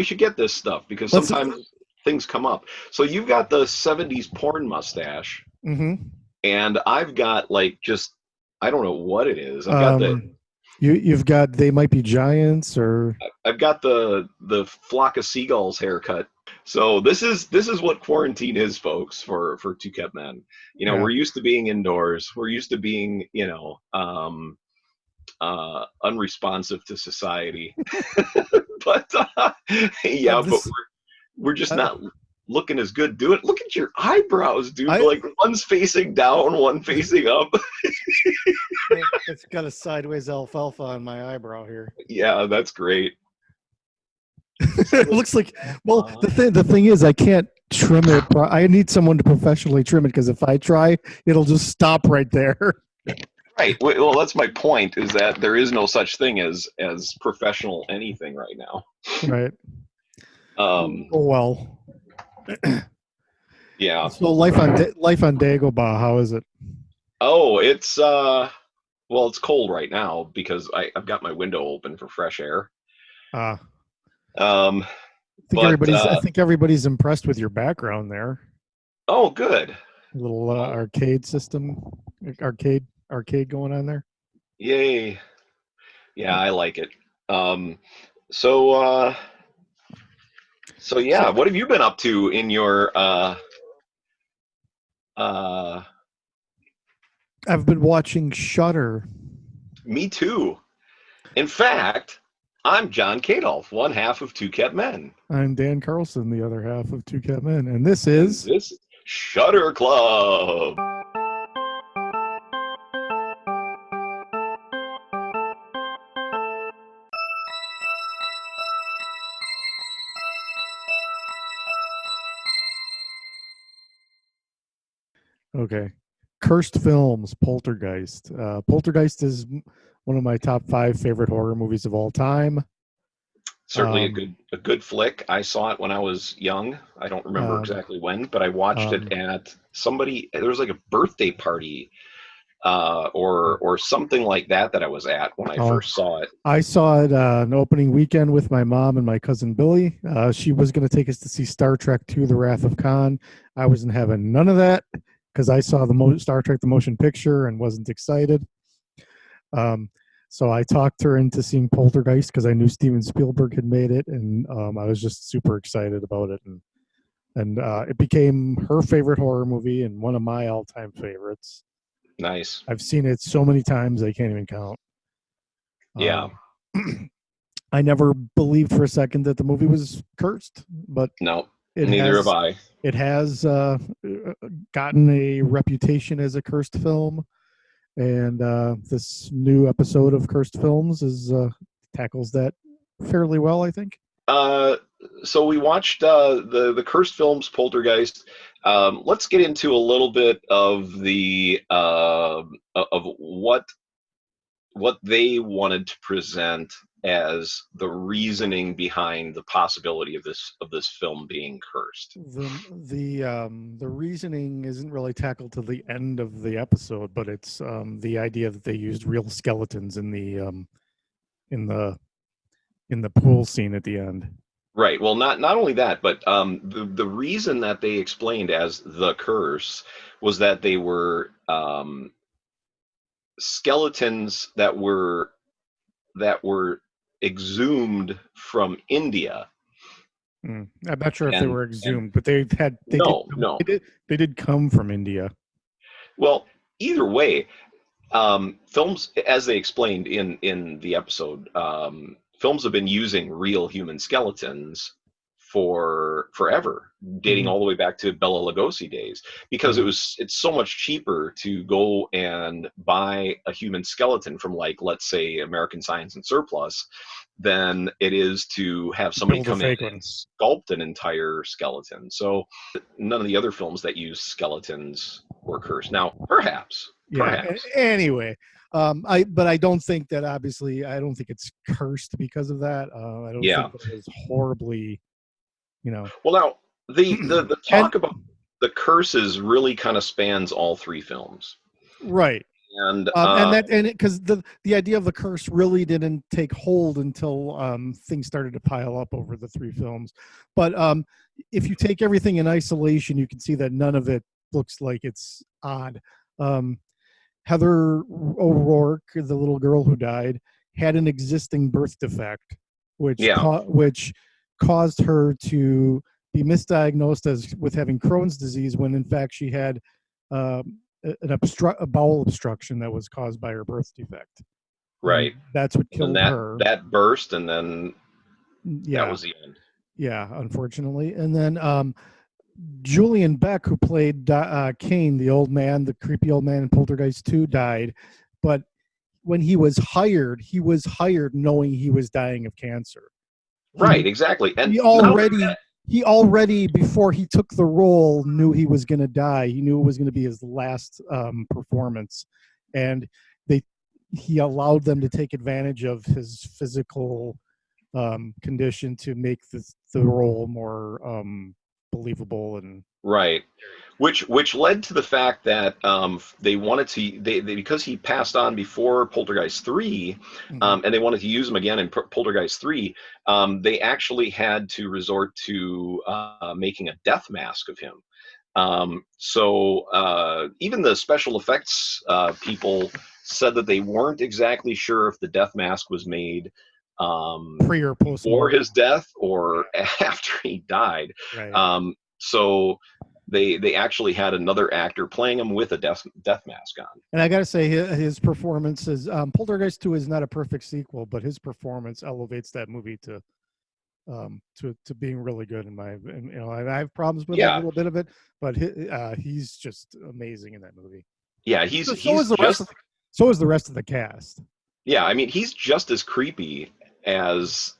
we should get this stuff because Let's. sometimes things come up. So you've got the 70s porn mustache, Mm-hmm. and I've got like just I don't know what it is. You've got They Might Be Giants, or I've got the flock of seagulls haircut. So this is what quarantine is, folks, for Two Kept Men. yeah. We're used to being indoors. We're used to being, unresponsive to society. But yeah, but This. we're just Uh, not looking as good. Look at your eyebrows, dude. I. Like one's facing down, one facing up. It's got a sideways alfalfa on my eyebrow here. Yeah, that's great. It looks like. Well, the thing is, I can't trim it. I need someone to professionally trim it because if I try, it'll just stop right there. Right. Well, that's my point. Is that there is no such thing as professional anything right now. Right. Oh well. Yeah. So life on Dagobah, how is it? Oh, it's it's cold right now because I've got my window open for fresh air. Uh, Um, I think everybody's impressed with your background there. Oh, good. A little arcade system, arcade going on there. Yay. Yeah, I like it. So yeah, what have you been up to in your I've been watching Shudder. Me too. In fact, I'm John Kadolf, one half of Two Kept Men. I'm Dan Carlson, the other half of Two Kept Men, and this is Shudder Club. Okay. Cursed Films, Poltergeist. Poltergeist is one of my top 5 favorite horror movies of all time. Certainly a good flick. I saw it when I was young. I don't remember exactly when, but I watched it at there was like a birthday party or something like that I was at when I first saw it. I saw it an opening weekend with my mom and my cousin Billy. She was going to take us to see Star Trek II: The Wrath of Khan. I wasn't having none of that because I saw the Star Trek the motion picture and wasn't excited. So I talked her into seeing Poltergeist because I knew Steven Spielberg had made it, and I was just super excited about it. And it became her favorite horror movie and one of my all-time favorites. Nice. I've seen it so many times I can't even count. Yeah. I never believed for a second that the movie was cursed, but no, neither have I. It has gotten a reputation as a cursed film. And this new episode of Cursed Films tackles that fairly well, I think. So we watched the Cursed Films Poltergeist. Let's get into a little bit of the of what they wanted to present as the reasoning behind the possibility of this film being cursed. The reasoning isn't really tackled till the end of the episode, but it's the idea that they used real skeletons in the pool scene at the end. Right. Well, not only that, but the reason that they explained as the curse was that they were skeletons that were exhumed from India. I'm not sure if they were exhumed, but they did come from India. Well, either way, films, as they explained in the episode, films have been using real human skeletons for forever, dating all the way back to Bela Lugosi days, because it's so much cheaper to go and buy a human skeleton from, like, let's say American Science and Surplus than it is to have somebody come in and sculpt an entire skeleton. So none of the other films that use skeletons were cursed. Now, perhaps. Anyway, I don't think that, obviously, I don't think it's cursed because of that. I don't think it was horribly, Well, now the talk about the curses really kind of spans all 3 films. Right. And because the idea of the curse really didn't take hold until things started to pile up over the 3 films. But if you take everything in isolation, you can see that none of it looks like it's odd. Heather O'Rourke, the little girl who died, had an existing birth defect, which which caused her to be misdiagnosed with having Crohn's disease, when in fact she had a bowel obstruction that was caused by her birth defect. right. And that's what And killed then her. that burst, and then Yeah, that was the end. yeah, unfortunately. And then Julian Beck, who played Kane, the old man, the creepy old man in Poltergeist 2, died. But when he was hired knowing he was dying of cancer. Right, exactly. And he already, before he took the role, knew he was going to die. He knew it was going to be his last performance, and he allowed them to take advantage of his physical condition to make the role more believable. And right, which led to the fact that they wanted to they because he passed on before Poltergeist 3, and they wanted to use him again in Poltergeist 3. They actually had to resort to making a death mask of him. So even the special effects people said that they weren't exactly sure if the death mask was made pre or post before his death or after he died. Right. So they actually had another actor playing him with a death mask on. And I got to say, his performance is Poltergeist 2 is not a perfect sequel, but his performance elevates that movie to being really good in my. And, I have problems with a little bit of it, but he's just amazing in that movie. Yeah, so is the rest of the cast. Yeah, I mean, he's just as creepy as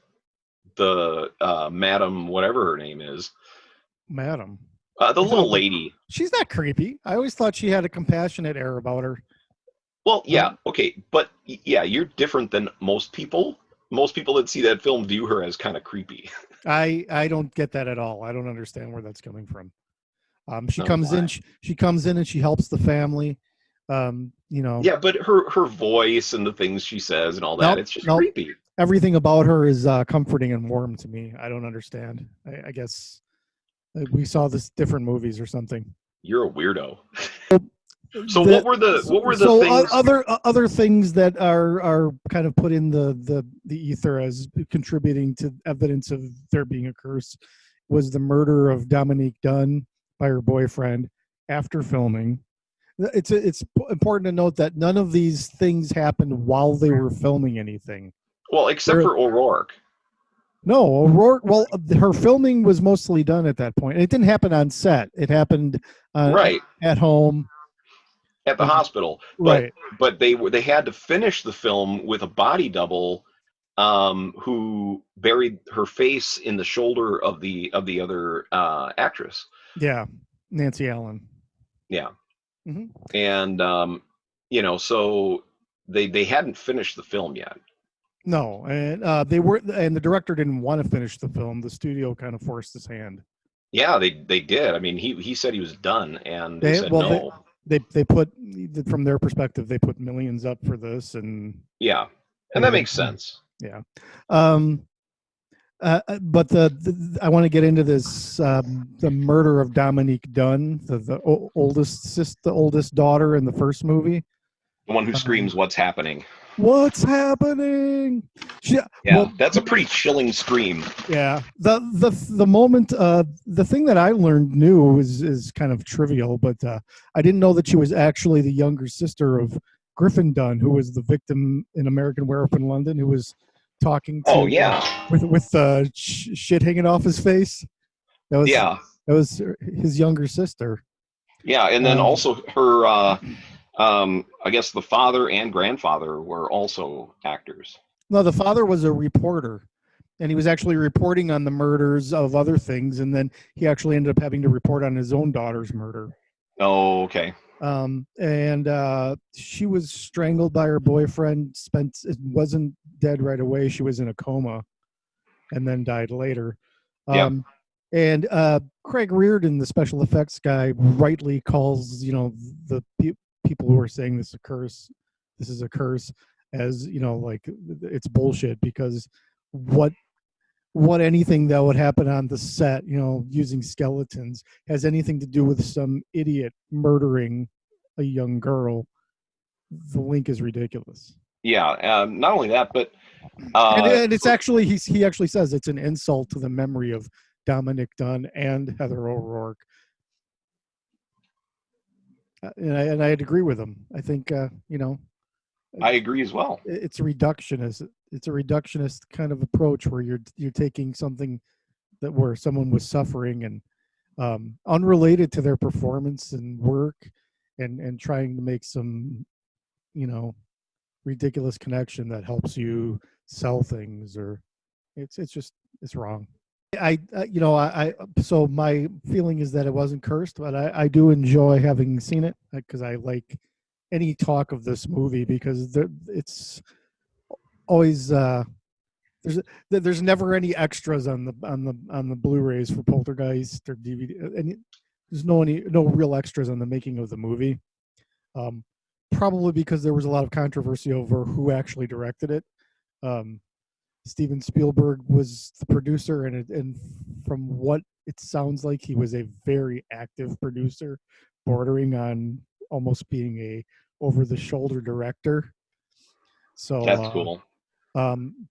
the Madam, whatever her name is. Madam. The little lady. She's not creepy. I always thought she had a compassionate air about her. Well, yeah, okay, but yeah, you're different than most people. Most people that see that film view her as kind of creepy. I don't get that at all. I don't understand where that's coming from. She comes in and she helps the family. Yeah, but her voice and the things she says and all that, it's just creepy. Everything about her is comforting and warm to me. I don't understand. I guess we saw this different movies or something. You're a weirdo. So what were the things? Other things that are kind of put in the ether as contributing to evidence of there being a curse was the murder of Dominique Dunn by her boyfriend after filming. It's important to note that none of these things happened while they were filming anything. Well, except for O'Rourke. No, O'Rourke. Well, her filming was mostly done at that point. It didn't happen on set. It happened at home, at the hospital. But they had to finish the film with a body double, who buried her face in the shoulder of the other actress. Yeah, Nancy Allen. Yeah, and so they hadn't finished the film yet. No, and the director didn't want to finish the film. The studio kind of forced his hand. Yeah, they did. I mean, he said he was done, and they said no. They put, from their perspective, they put millions up for this, and yeah, and that makes sense. Yeah, but I want to get into this the murder of Dominique Dunn, the oldest daughter in the first movie. The one who screams, "What's happening? What's happening?" That's a pretty chilling scream. Yeah, the moment, the thing that I learned new is kind of trivial, but I didn't know that she was actually the younger sister of Griffin Dunn, who was the victim in American Werewolf in London, who was talking to with shit hanging off his face. That was his younger sister. Yeah, and then also her. I guess the father and grandfather were also actors. No, the father was a reporter, and he was actually reporting on the murders of other things, and then he actually ended up having to report on his own daughter's murder. Oh, okay. And she was strangled by her boyfriend. Wasn't dead right away. She was in a coma, and then died later. And Craig Reardon, the special effects guy, rightly calls the people who are saying this is a curse, as like it's bullshit, because what anything that would happen on the set, using skeletons, has anything to do with some idiot murdering a young girl. The link is ridiculous. Yeah, not only that, but and it's actually he actually says it's an insult to the memory of Dominic Dunn and Heather O'Rourke. And I'd agree with him. I think I agree as well. It's a reductionist. It's a reductionist kind of approach where you're taking something that where someone was suffering and unrelated to their performance and work, and trying to make some ridiculous connection that helps you sell things, or it's wrong. So my feeling is that it wasn't cursed, but I do enjoy having seen it, because I like any talk of this movie, because it's always there's never any extras on the Blu-rays for Poltergeist or DVD, and there's no real extras on the making of the movie. Probably because there was a lot of controversy over who actually directed it. Steven Spielberg was the producer, and from what it sounds like, he was a very active producer, bordering on almost being a over-the-shoulder director. So that's cool.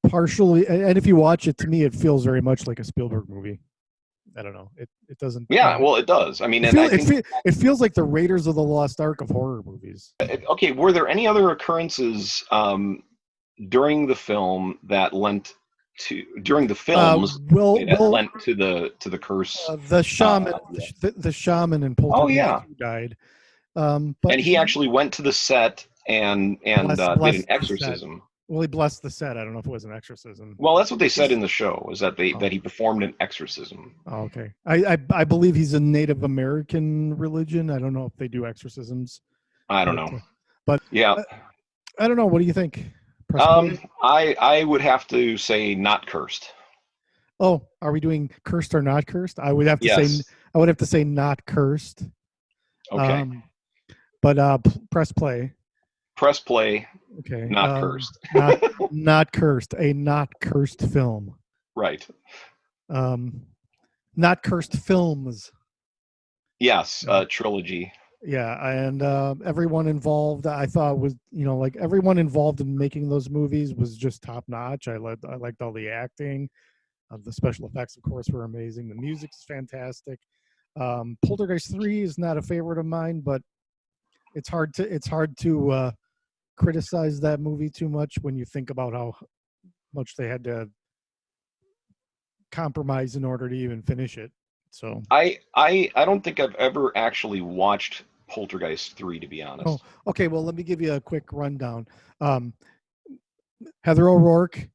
Partially, and if you watch it, to me, it feels very much like a Spielberg movie. I don't know. It doesn't. Yeah, well, it does. I mean, it feels like the Raiders of the Lost Ark of horror movies. Okay, were there any other occurrences during the film that lent to lent to the curse? The shaman, the shaman in Poltergeist, oh yeah, died. But he actually went to the set and did an exorcism. Well, he blessed the set. I don't know if it was an exorcism. Well, that's what they said in the show, is that that he performed an exorcism. Oh, okay. I believe he's a Native American religion. I don't know if they do exorcisms. I don't know. But yeah, I don't know. What do you think? I would have to say not cursed. Oh, are we doing cursed or not cursed? I would have to say not cursed. Okay. But press play. Press play. Okay. Not cursed. not cursed. A not cursed film. Right. Not cursed films. Yes, trilogy. Yeah, and everyone involved, I thought, was like everyone involved in making those movies was just top notch. I liked all the acting. The special effects, of course, were amazing. The music is fantastic. Poltergeist 3 is not a favorite of mine, but it's hard to criticize that movie too much when you think about how much they had to compromise in order to even finish it. So I don't think I've ever actually watched Poltergeist 3, to be honest. Oh, okay. Well, let me give you a quick rundown. Heather O'Rourke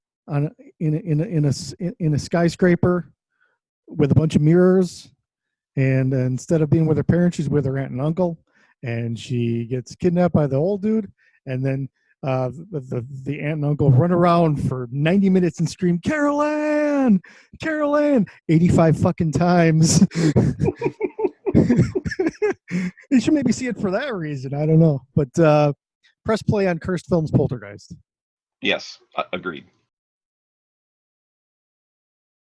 in a skyscraper with a bunch of mirrors, and instead of being with her parents, she's with her aunt and uncle, and she gets kidnapped by the old dude, and then the aunt and uncle run around for 90 minutes and scream, Carol Ann, 85 fucking times. You should maybe see it for that reason. I don't know. But press play on Cursed Films Poltergeist. Yes, agreed.